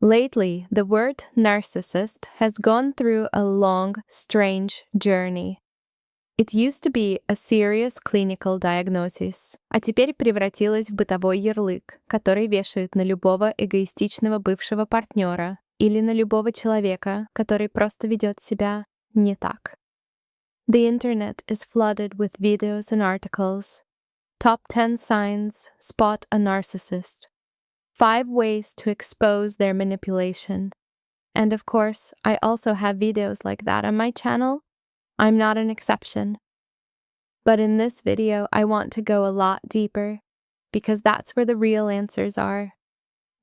Lately, the word narcissist has gone through a long, strange journey. It used to be a serious clinical diagnosis, а теперь превратилось в бытовой ярлык, который вешают на любого эгоистичного бывшего партнера или на любого человека, который просто ведет себя не так. The internet is flooded with videos and articles. Top 10 signs spot a narcissist. 5 ways to expose their manipulation. And of course, I also have videos like that on my channel. I'm not an exception. But in this video, I want to go a lot deeper, because that's where the real answers are.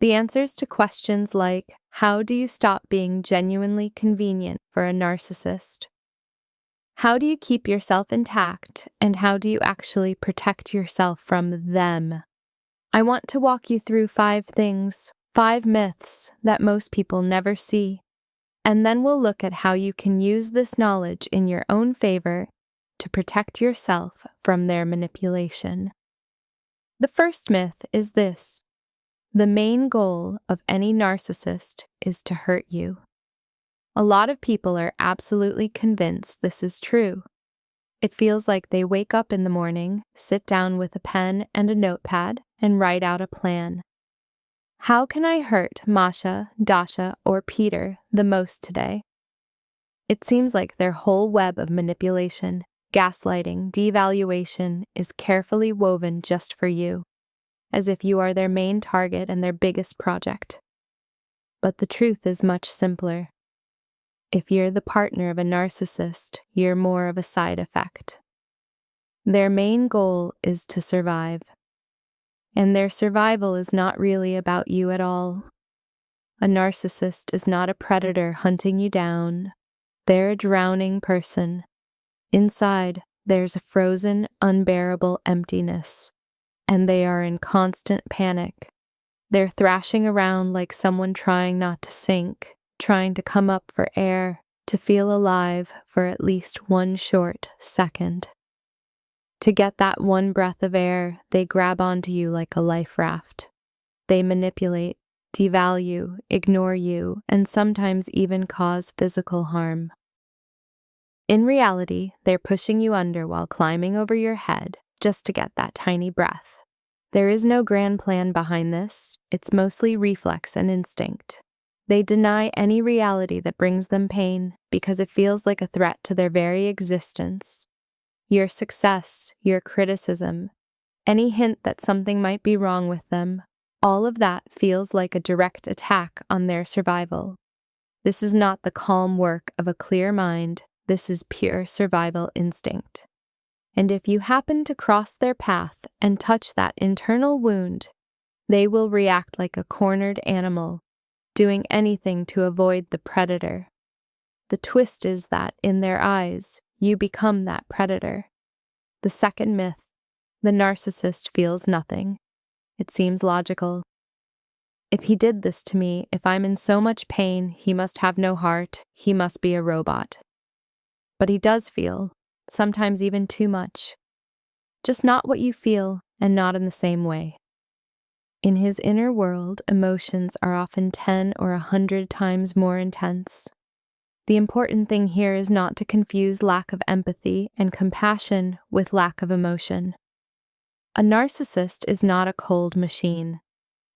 The answers to questions like, how do you stop being genuinely convenient for a narcissist? How do you keep yourself intact, and how do you actually protect yourself from them? I want to walk you through 5 things, 5 myths that most people never see, and then we'll look at how you can use this knowledge in your own favor to protect yourself from their manipulation. The first myth is this: the main goal of any narcissist is to hurt you. A lot of people are absolutely convinced this is true. It feels like they wake up in the morning, sit down with a pen and a notepad, and write out a plan. How can I hurt Masha, Dasha, or Peter the most today? It seems like their whole web of manipulation, gaslighting, devaluation is carefully woven just for you, as if you are their main target and their biggest project. But the truth is much simpler. If you're the partner of a narcissist, you're more of a side effect. Their main goal is to survive. And their survival is not really about you at all. A narcissist is not a predator hunting you down. They're a drowning person. Inside, there's a frozen, unbearable emptiness, and they are in constant panic. They're thrashing around like someone trying not to sink, trying to come up for air, to feel alive for at least one short second. To get that one breath of air, they grab onto you like a life raft. They manipulate, devalue, ignore you, and sometimes even cause physical harm. In reality, they're pushing you under while climbing over your head just to get that tiny breath. There is no grand plan behind this. It's mostly reflex and instinct. They deny any reality that brings them pain because it feels like a threat to their very existence. Your success, your criticism, any hint that something might be wrong with them, all of that feels like a direct attack on their survival. This is not the calm work of a clear mind. This is pure survival instinct. And if you happen to cross their path and touch that internal wound, they will react like a cornered animal, doing anything to avoid the predator. The twist is that, in their eyes, you become that predator. The second myth: the narcissist feels nothing. It seems logical. If he did this to me, if I'm in so much pain, he must have no heart, he must be a robot. But he does feel, sometimes even too much. Just not what you feel, and not in the same way. In his inner world, emotions are often 10 or 100 times more intense. The important thing here is not to confuse lack of empathy and compassion with lack of emotion. A narcissist is not a cold machine.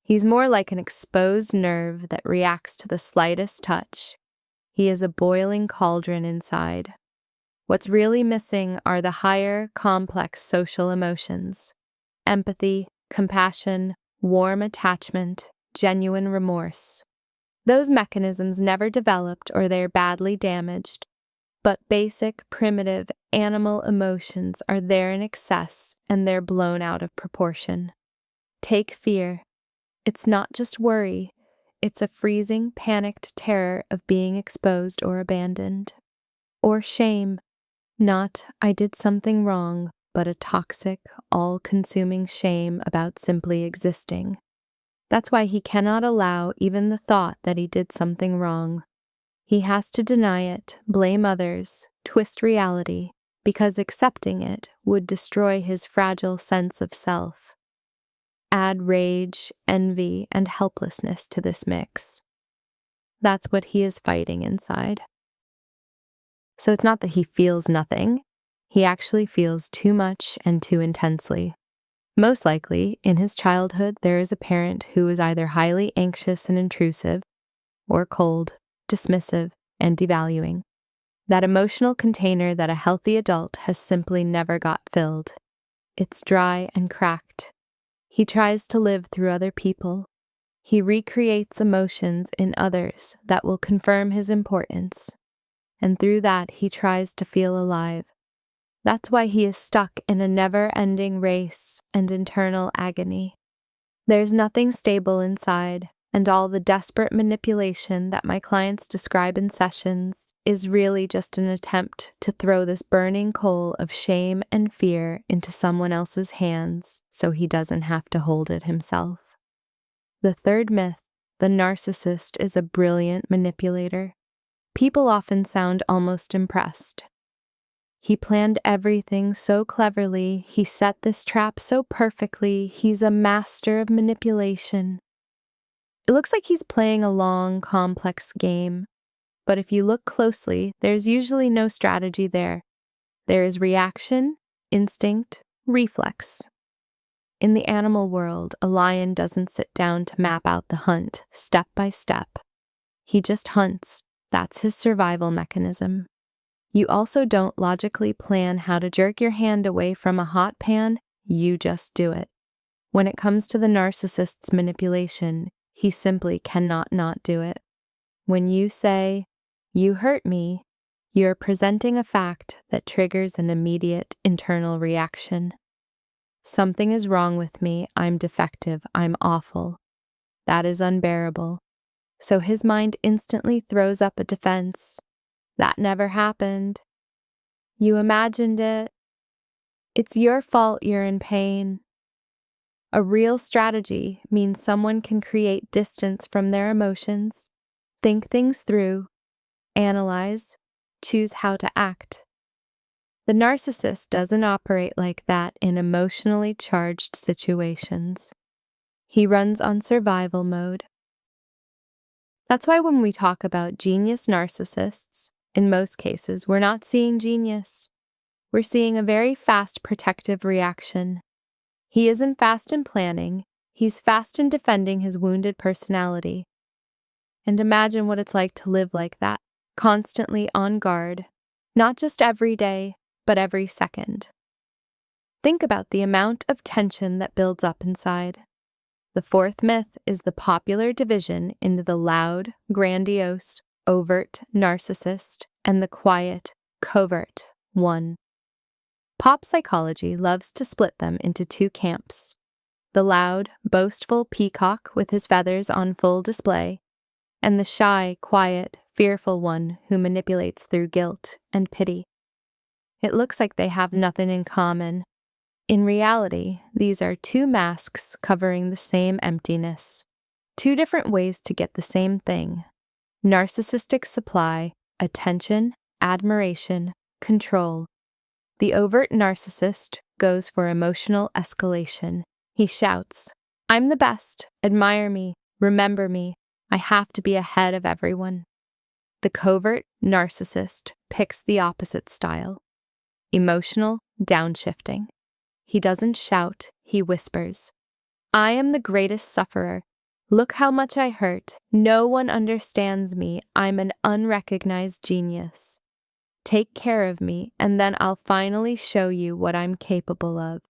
He's more like an exposed nerve that reacts to the slightest touch. He is a boiling cauldron inside. What's really missing are the higher, complex social emotions: empathy, compassion, warm attachment, genuine remorse. Those mechanisms never developed or they're badly damaged, but basic, primitive, animal emotions are there in excess and they're blown out of proportion. Take fear. It's not just worry, it's a freezing, panicked terror of being exposed or abandoned. Or shame. Not, I did something wrong, but a toxic, all-consuming shame about simply existing. That's why he cannot allow even the thought that he did something wrong. He has to deny it, blame others, twist reality, because accepting it would destroy his fragile sense of self. Add rage, envy, and helplessness to this mix. That's what he is fighting inside. So it's not that he feels nothing. He actually feels too much and too intensely. Most likely, in his childhood, there is a parent who is either highly anxious and intrusive, or cold, dismissive, and devaluing. That emotional container that a healthy adult has simply never got filled. It's dry and cracked. He tries to live through other people. He recreates emotions in others that will confirm his importance. And through that, he tries to feel alive. That's why he is stuck in a never-ending race and internal agony. There's nothing stable inside, and all the desperate manipulation that my clients describe in sessions is really just an attempt to throw this burning coal of shame and fear into someone else's hands so he doesn't have to hold it himself. The third myth, the narcissist is a brilliant manipulator. People often sound almost impressed. He planned everything so cleverly, he set this trap so perfectly, he's a master of manipulation. It looks like he's playing a long, complex game, but if you look closely, there's usually no strategy there. There is reaction, instinct, reflex. In the animal world, a lion doesn't sit down to map out the hunt, step by step. He just hunts. That's his survival mechanism. You also don't logically plan how to jerk your hand away from a hot pan, you just do it. When it comes to the narcissist's manipulation, he simply cannot not do it. When you say, "You hurt me," you're presenting a fact that triggers an immediate internal reaction. Something is wrong with me, I'm defective, I'm awful. That is unbearable. So his mind instantly throws up a defense. That never happened. You imagined it. It's your fault you're in pain. A real strategy means someone can create distance from their emotions, think things through, analyze, choose how to act. The narcissist doesn't operate like that in emotionally charged situations. He runs on survival mode. That's why when we talk about genius narcissists, in most cases, we're not seeing genius. We're seeing a very fast protective reaction. He isn't fast in planning, he's fast in defending his wounded personality. And imagine what it's like to live like that, constantly on guard, not just every day, but every second. Think about the amount of tension that builds up inside. The fourth myth is the popular division into the loud, grandiose, overt narcissist and the quiet, covert one. Pop psychology loves to split them into two camps. The loud, boastful peacock with his feathers on full display, and the shy, quiet, fearful one who manipulates through guilt and pity. It looks like they have nothing in common. In reality, these are two masks covering the same emptiness. Two different ways to get the same thing. Narcissistic supply, attention, admiration, control. The overt narcissist goes for emotional escalation. He shouts, "I'm the best, admire me, remember me, I have to be ahead of everyone." The covert narcissist picks the opposite style. Emotional downshifting. He doesn't shout, he whispers. "I am the greatest sufferer. Look how much I hurt. No one understands me. I'm an unrecognized genius. Take care of me, and then I'll finally show you what I'm capable of."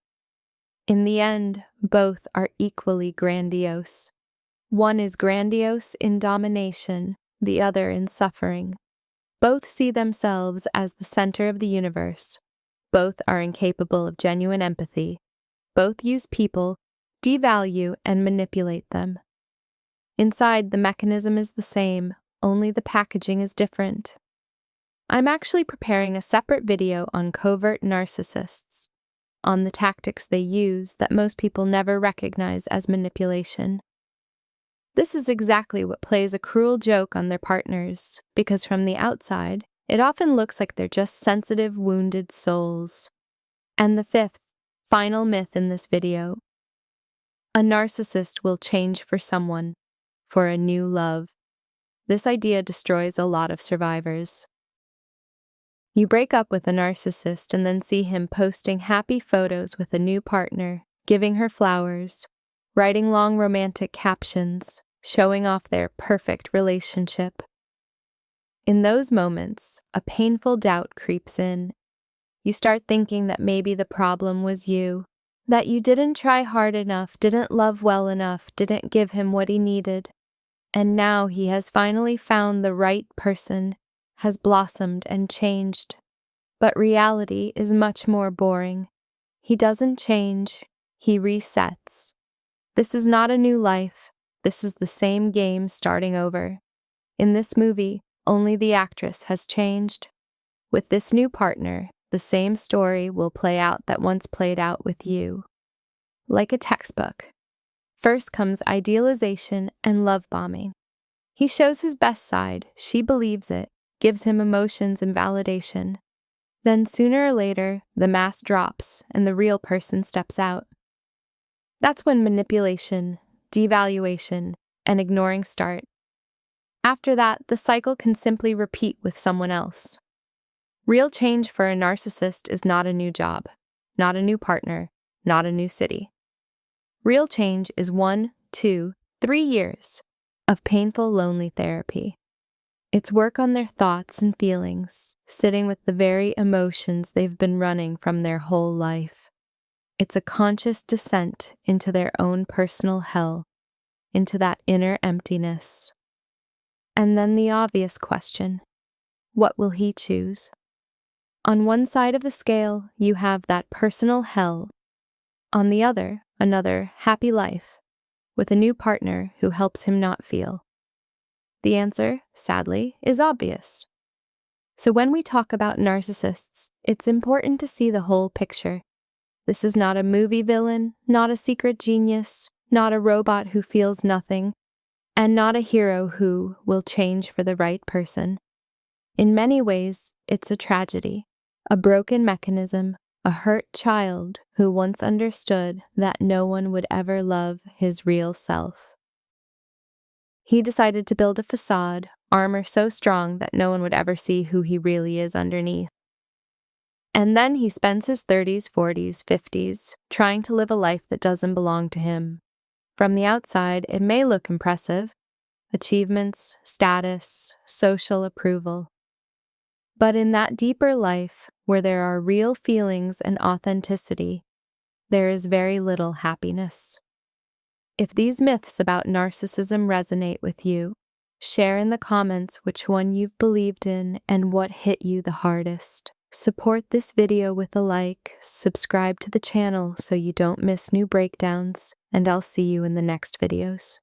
In the end, both are equally grandiose. One is grandiose in domination, the other in suffering. Both see themselves as the center of the universe. Both are incapable of genuine empathy. Both use people, devalue, and manipulate them. Inside, the mechanism is the same, only the packaging is different. I'm actually preparing a separate video on covert narcissists, on the tactics they use that most people never recognize as manipulation. This is exactly what plays a cruel joke on their partners, because from the outside, it often looks like they're just sensitive, wounded souls. And the fifth, final myth in this video. A narcissist will change for someone, for a new love. This idea destroys a lot of survivors. You break up with a narcissist and then see him posting happy photos with a new partner, giving her flowers, writing long romantic captions, showing off their perfect relationship. In those moments, a painful doubt creeps in. You start thinking that maybe the problem was you, that you didn't try hard enough, didn't love well enough, didn't give him what he needed. And now he has finally found the right person, has blossomed and changed. But reality is much more boring. He doesn't change, he resets. This is not a new life, this is the same game starting over. In this movie, only the actress has changed. With this new partner, the same story will play out that once played out with you. Like a textbook. First comes idealization and love bombing. He shows his best side, she believes it, gives him emotions and validation. Then sooner or later, the mask drops and the real person steps out. That's when manipulation, devaluation, and ignoring start. After that, the cycle can simply repeat with someone else. Real change for a narcissist is not a new job, not a new partner, not a new city. Real change is 1, 2, 3 years of painful, lonely therapy. It's work on their thoughts and feelings, sitting with the very emotions they've been running from their whole life. It's a conscious descent into their own personal hell, into that inner emptiness. And then the obvious question, what will he choose? On one side of the scale, you have that personal hell. On the other, another happy life, with a new partner who helps him not feel. The answer, sadly, is obvious. So when we talk about narcissists, it's important to see the whole picture. This is not a movie villain, not a secret genius, not a robot who feels nothing, and not a hero who will change for the right person. In many ways, it's a tragedy, a broken mechanism, a hurt child who once understood that no one would ever love his real self. He decided to build a facade, armor so strong that no one would ever see who he really is underneath. And then he spends his 30s, 40s, 50s trying to live a life that doesn't belong to him. From the outside, it may look impressive, achievements, status, social approval. But in that deeper life, where there are real feelings and authenticity, there is very little happiness. If these myths about narcissism resonate with you, share in the comments which one you've believed in and what hit you the hardest. Support this video with a like, subscribe to the channel so you don't miss new breakdowns, and I'll see you in the next videos.